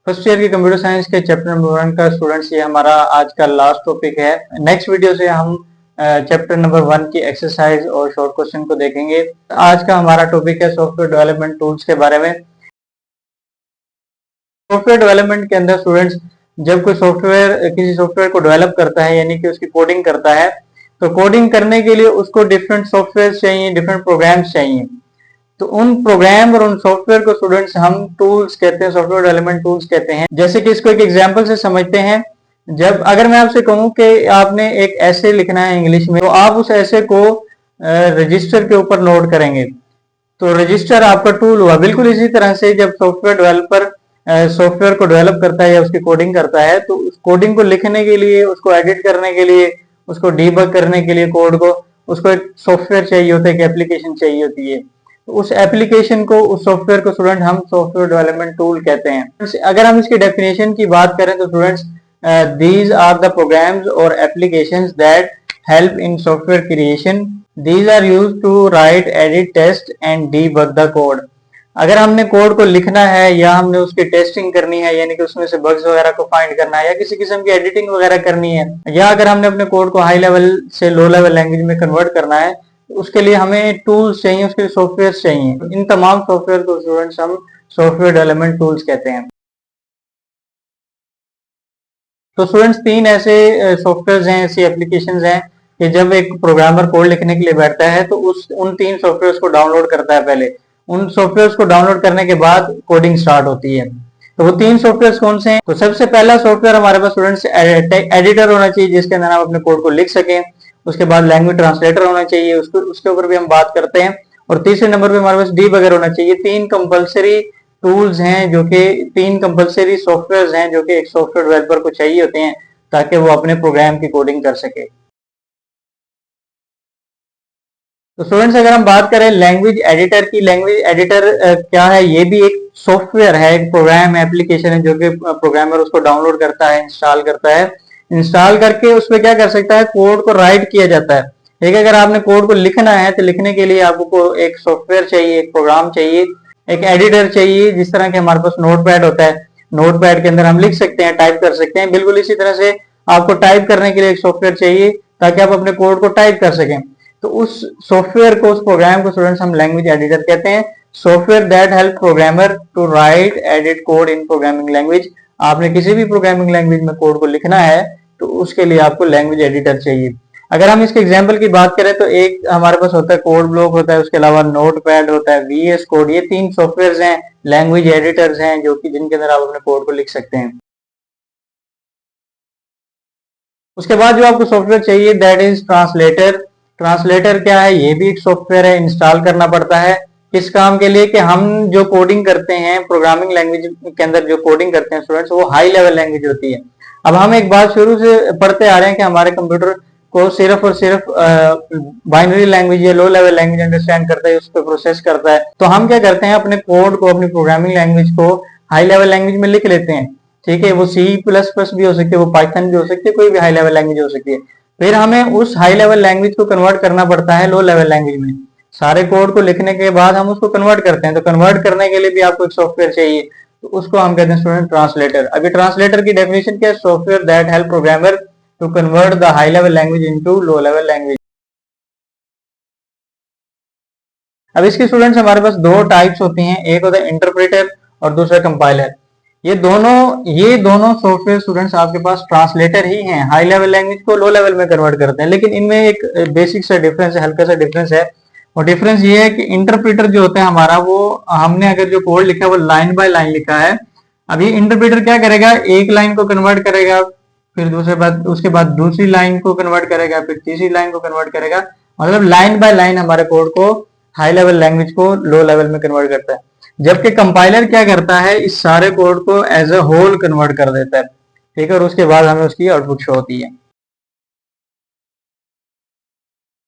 First year के computer science के chapter number 1 का स्टूडेंट्स ये हमारा आज का लास्ट टॉपिक है। नेक्स्ट वीडियो से हम चैप्टर नंबर 1 की एक्सरसाइज और शॉर्ट क्वेश्चन को देखेंगे। आज का हमारा टॉपिक है सॉफ्टवेयर डेवलपमेंट टूल्स के बारे में। सॉफ्टवेयर डेवलपमेंट के अंदर स्टूडेंट्स जब कोई किसी सॉफ्टवेयर को डेवलप करता है यानी कि उसकी कोडिंग करता है, तो कोडिंग करने के लिए उसको डिफरेंट सॉफ्टवेयर चाहिए, डिफरेंट प्रोग्राम्स चाहिए। तो उन प्रोग्राम और उन सॉफ्टवेयर को स्टूडेंट्स हम टूल्स कहते हैं, सॉफ्टवेयर डेवलपमेंट टूल्स कहते हैं। जैसे कि इसको एक एग्जांपल से समझते हैं। जब अगर मैं आपसे कहूं कि आपने एक ऐसे लिखना है इंग्लिश में, तो आप उस ऐसे को रजिस्टर के ऊपर नोट करेंगे, तो रजिस्टर आपका टूल हुआ। बिल्कुल इसी तरह से जब सॉफ्टवेयर डेवलपर सॉफ्टवेयर को डेवलप करता है या उसकी कोडिंग करता है, तो उस कोडिंग को लिखने के लिए, उसको एडिट करने के लिए, उसको डीबग करने के लिए कोड को, उसको एक सॉफ्टवेयर चाहिए होता है, एक एप्लीकेशन चाहिए होती है। तो उस एप्लीकेशन को, उस सॉफ्टवेयर को स्टूडेंट हम सॉफ्टवेयर डेवलपमेंट टूल कहते हैं। अगर हम इसकी डेफिनेशन की बात करें तो students, these are the programs और applications that help in software creation. These are used to write, edit, test and debug the code. अगर हमने कोड को लिखना है या हमने उसकी टेस्टिंग करनी है, यानी कि उसमें से बग्स वगैरह को फाइंड करना है या किसी किस्म की एडिटिंग वगैरह करनी है, या अगर हमने अपने कोड को हाई लेवल से लो लेवल लैंग्वेज में कन्वर्ट करना है, उसके लिए हमें टूल्स चाहिए, उसके लिए सॉफ्टवेयर चाहिए। इन तमाम सॉफ्टवेयर को स्टूडेंट्स हम सॉफ्टवेयर डेवलपमेंट टूल्स कहते हैं। तो स्टूडेंट्स तीन ऐसे सॉफ्टवेयर हैं, ऐसी एप्लीकेशंस हैं कि जब एक प्रोग्रामर कोड लिखने के लिए बैठता है तो उन तीन सॉफ्टवेयर को डाउनलोड करता है। पहले उन सॉफ्टवेयर को डाउनलोड करने के बाद कोडिंग स्टार्ट होती है। तो वो तीन सॉफ्टवेयर कौन से हैं? तो सबसे पहला सॉफ्टवेयर हमारे पास स्टूडेंट्स एडिटर होना चाहिए, जिसके अंदर हम अपने कोड को लिख सकें। उसके बाद लैंग्वेज ट्रांसलेटर होना चाहिए, उसके ऊपर भी हम बात करते हैं। और तीसरे नंबर पे हमारे पास डीबगर होना चाहिए। तीन कंपलसरी टूल्स हैं, जो कि तीन कंपलसरी सॉफ्टवेयर हैं जो कि एक सॉफ्टवेयर डेवलपर को चाहिए होते हैं ताकि वो अपने प्रोग्राम की कोडिंग कर सके। तो स्टूडेंट्स अगर हम बात करें लैंग्वेज एडिटर की, लैंग्वेज एडिटर क्या है? ये भी एक सॉफ्टवेयर है, एक प्रोग्राम एप्लीकेशन है जो कि प्रोग्रामर उसको डाउनलोड करता है, इंस्टॉल करता है। इंस्टॉल करके उसमें क्या कर सकता है? कोड को राइट किया जाता है। ठीक है, अगर आपने कोड को लिखना है तो लिखने के लिए आपको एक सॉफ्टवेयर चाहिए, एक प्रोग्राम चाहिए, एक एडिटर चाहिए। जिस तरह के हमारे पास नोटपैड होता है, नोटपैड के अंदर हम लिख सकते हैं, टाइप कर सकते हैं। बिल्कुल इसी तरह से आपको टाइप करने के लिए एक सॉफ्टवेयर चाहिए ताकि आप अपने कोड को टाइप कर सकें। तो उस सॉफ्टवेयर को, उस प्रोग्राम को स्टूडेंट्स हम लैंग्वेज एडिटर कहते हैं। Software that help programmer to write, edit code in programming language. आपने किसी भी प्रोग्रामिंग लैंग्वेज में कोड को लिखना है तो उसके लिए आपको लैंग्वेज एडिटर चाहिए। अगर हम इसके एग्जांपल की बात करें तो एक हमारे पास होता है कोड ब्लॉक होता है, उसके अलावा नोटपैड होता है, वीएस कोड। ये तीन सॉफ्टवेयर हैं, लैंग्वेज एडिटर्स हैं, जो कि जिनके अंदर आप अपने कोड को लिख सकते हैं। उसके बाद जो आपको सॉफ्टवेयर चाहिए दैट इज ट्रांसलेटर। ट्रांसलेटर क्या है? ये भी एक सॉफ्टवेयर है, इंस्टॉल करना पड़ता है। किस काम के लिए? कि हम जो कोडिंग करते हैं, प्रोग्रामिंग लैंग्वेज के अंदर जो कोडिंग करते हैं स्टूडेंट्स, वो हाई लेवल लैंग्वेज होती है। अब हम एक बात शुरू से पढ़ते आ रहे हैं कि हमारे कंप्यूटर को सिर्फ और सिर्फ बाइनरी लैंग्वेज या लो लेवल लैंग्वेज अंडरस्टैंड करता है, उस पर प्रोसेस करता है। तो हम क्या करते हैं? अपने कोड को, अपनी प्रोग्रामिंग लैंग्वेज को हाई लेवल लैंग्वेज में लिख लेते हैं। ठीक है, वो C++ भी हो सकती है, वो पाइथन भी हो सकती है, कोई भी हाई लेवल लैंग्वेज हो सकती है। फिर हमें उस हाई लेवल लैंग्वेज को कन्वर्ट करना पड़ता है लो लेवल लैंग्वेज में। सारे कोड को लिखने के बाद हम उसको कन्वर्ट करते हैं। तो कन्वर्ट करने के लिए भी आपको एक सॉफ्टवेयर चाहिए, तो उसको हम कहते हैं स्टूडेंट ट्रांसलेटर। अभी ट्रांसलेटर की डेफिनेशन क्या है? Software that help programmer to convert the high level language into low level language. अब इसके स्टूडेंट्स हमारे पास दो टाइप्स होती हैं, एक होता है इंटरप्रेटर और दूसरा कंपाइलर। ये दोनों सॉफ्टवेयर स्टूडेंट्स आपके पास ट्रांसलेटर ही हैं, हाई लेवल लैंग्वेज को लो लेवल में कन्वर्ट करते हैं। लेकिन इनमें एक बेसिक सा डिफरेंस है, हल्का सा डिफरेंस है। और डिफरेंस ये है कि इंटरप्रेटर जो होता है हमारा, वो हमने अगर जो कोड लिखा है वो लाइन बाय लाइन लिखा है। अब ये इंटरप्रेटर क्या करेगा? एक लाइन को कन्वर्ट करेगा, फिर उसके बाद दूसरी लाइन को कन्वर्ट करेगा, फिर तीसरी लाइन को कन्वर्ट करेगा। मतलब लाइन बाय लाइन हमारे कोड को, हाई लेवल लैंग्वेज को लो लेवल में कन्वर्ट करता है। जबकि कंपाइलर क्या करता है? इस सारे कोड को एज अ होल कन्वर्ट कर देता है। ठीक है, और उसके बाद हमें उसकी आउटपुट शो होती है।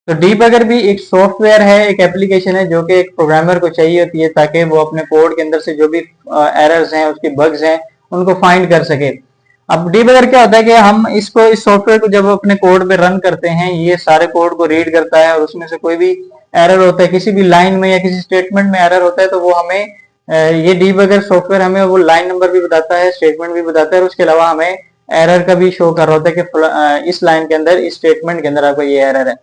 तो डीबगर भी एक सॉफ्टवेयर है, एक एप्लीकेशन है जो कि एक प्रोग्रामर को चाहिए होती है ताकि वो अपने कोड के अंदर से जो भी एरर्स हैं, उसके बग्स हैं, उनको फाइंड कर सके। अब डीबगर क्या होता है कि हम इस सॉफ्टवेयर को जब अपने कोड पे रन करते हैं, ये सारे कोड को रीड करता है और उसमें से कोई भी एरर होता है, किसी भी लाइन में या किसी स्टेटमेंट में एरर होता है, तो वो हमें ये डीबगर सॉफ्टवेयर हमें वो लाइन नंबर भी बताता है, स्टेटमेंट भी बताता है, और उसके अलावा हमें एरर का भी शो कर रहा होता है कि इस लाइन के अंदर, इस स्टेटमेंट के अंदर आपको ये एरर है।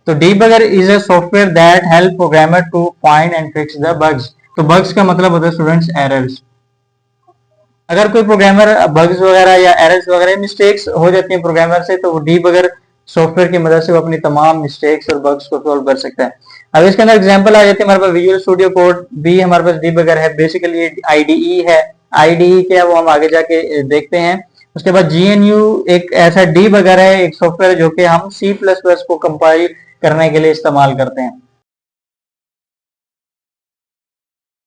तो debugger is a software that help programmer to find and fix the bugs. तो बग्स का मतलब होता है स्टूडेंट्स एरर्स। अगर कोई प्रोग्रामर बग्स वगैरह या एरर्स वगैरह मिस्टेक्स हो जाती हैं प्रोग्रामर से, तो वो डीबगर सॉफ्टवेयर की मदद से वो अपनी तमाम मिस्टेक्स और बग्स को सॉल्व कर सकता है। अब इसके अंदर एग्जांपल आ जाती है हमारे पास विजुअल स्टूडियो कोड भी हमारे पास डीबगर है, बेसिकली आईडीई है। आईडीई क्या वो हम आगे जाके देखते हैं। उसके बाद जीएनयू एक ऐसा डीबगर है, एक सॉफ्टवेयर जो कि हम सी प्लस प्लस को कंपाइल करने के लिए इस्तेमाल करते हैं।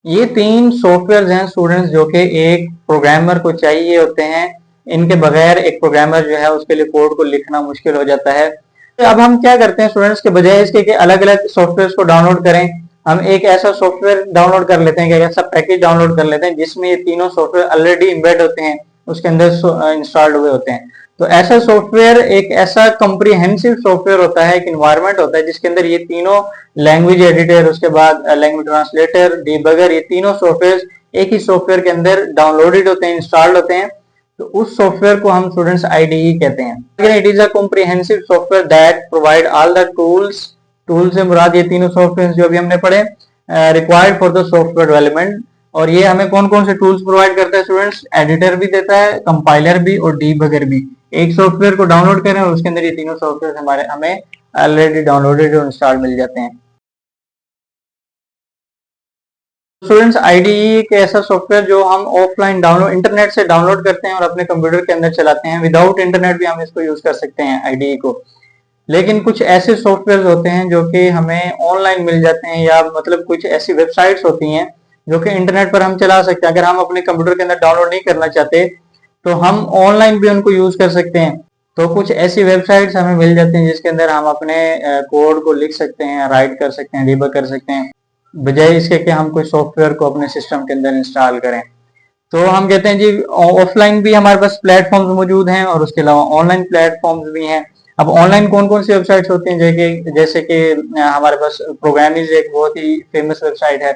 ये तीन सॉफ्टवेयर हैं स्टूडेंट्स जो कि एक प्रोग्रामर को चाहिए होते हैं। इनके बगैर एक प्रोग्रामर जो है उसके लिए कोड को लिखना मुश्किल हो जाता है। तो अब हम क्या करते हैं स्टूडेंट्स, के बजाय इसके कि अलग अलग सॉफ्टवेयर को डाउनलोड करें, हम एक ऐसा सॉफ्टवेयर डाउनलोड कर लेते हैं, कि ऐसा पैकेज डाउनलोड कर लेते हैं जिसमें ये तीनों सॉफ्टवेयर ऑलरेडी इम्बेड होते हैं, उसके अंदर इंस्टॉल्ड हुए होते हैं। तो ऐसा सॉफ्टवेयर एक ऐसा कॉम्प्रिहेंसिव सॉफ्टवेयर होता है, एक इन्वायरमेंट होता है जिसके अंदर ये तीनों लैंग्वेज एडिटर, उसके बाद लैंग्वेज ट्रांसलेटर, डीबगर, ये तीनों सॉफ्टवेयर एक ही सॉफ्टवेयर के अंदर डाउनलोडेड होते हैं, इंस्टॉल्ड होते हैं। तो उस सॉफ्टवेयर को हम स्टूडेंट्स आईडीई कहते हैं। It is a comprehensive software that provide all the tools. Tool से मुराद ये तीनों सॉफ्टवेयर जो अभी हमने पढ़े, required for the software development. और ये हमें कौन कौन से टूल्स प्रोवाइड करता है स्टूडेंट्स? एडिटर भी देता है, कंपाइलर भी और डीबगर भी। एक सॉफ्टवेयर को डाउनलोड करें और उसके अंदर ये तीनों सॉफ्टवेयर हमारे हमें ऑलरेडी डाउनलोडेड और इंस्टॉल मिल जाते हैं। स्टूडेंट्स आईडीई एक ऐसा सॉफ्टवेयर जो हम ऑफलाइन डाउनलोड, इंटरनेट से डाउनलोड करते हैं और अपने कंप्यूटर के अंदर चलाते हैं। विदाउट इंटरनेट भी हम इसको यूज कर सकते हैं आईडीई को। लेकिन कुछ ऐसे सॉफ्टवेयर होते हैं जो कि हमें ऑनलाइन मिल जाते हैं, या मतलब कुछ ऐसी वेबसाइट्स होती हैं जो कि इंटरनेट पर हम चला सकते हैं। अगर हम अपने कंप्यूटर के अंदर डाउनलोड नहीं करना चाहते तो हम ऑनलाइन भी उनको यूज कर सकते हैं। तो कुछ ऐसी वेबसाइट्स हमें मिल जाती हैं जिसके अंदर हम अपने कोड को लिख सकते हैं, राइट कर सकते हैं, डिबग कर सकते हैं, बजाय इसके कि हम कोई सॉफ्टवेयर को अपने सिस्टम के अंदर इंस्टॉल करें। तो हम कहते हैं जी ऑफलाइन भी हमारे पास प्लेटफॉर्म्स मौजूद हैं और उसके अलावा ऑनलाइन प्लेटफॉर्म्स भी हैं। अब ऑनलाइन कौन कौन सी वेबसाइट्स होती हैं? जैसे कि हमारे पास प्रोग्रामिज एक बहुत ही फेमस वेबसाइट है,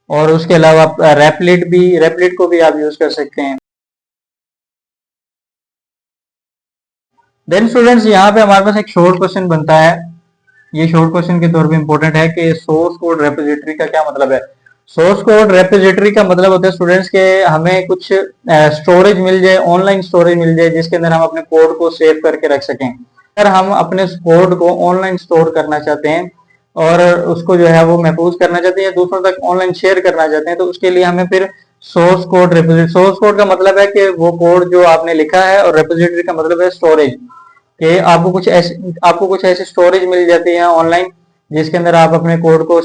और उसके अलावा रैपलिट को भी आप यूज कर सकते हैं। देन स्टूडेंट्स यहाँ पे हमारे पास एक शॉर्ट क्वेश्चन बनता है। ये शॉर्ट क्वेश्चन के तौर पे इंपॉर्टेंट है कि सोर्स कोड रेपोजिटरी का क्या मतलब है। सोर्स कोड रेपोजिटरी का मतलब होता है स्टूडेंट्स के हमें कुछ स्टोरेज मिल जाए, ऑनलाइन स्टोरेज मिल जाए जिसके अंदर हम अपने कोड को सेव करके रख सकें। अगर हम अपने कोड को ऑनलाइन स्टोर करना चाहते हैं और उसको जो है वो महफूज करना चाहते हैं या दूसरों तक ऑनलाइन शेयर करना चाहते हैं, तो उसके लिए हमें फिर source code repository. Source code का मतलब है कि वो कोड जो आपने लिखा है, और रेपोजिटरी का मतलब है स्टोरेज, कि आपको कुछ ऐसी स्टोरेज मिल जाती है ऑनलाइन जिसके अंदर आप अपने कोड को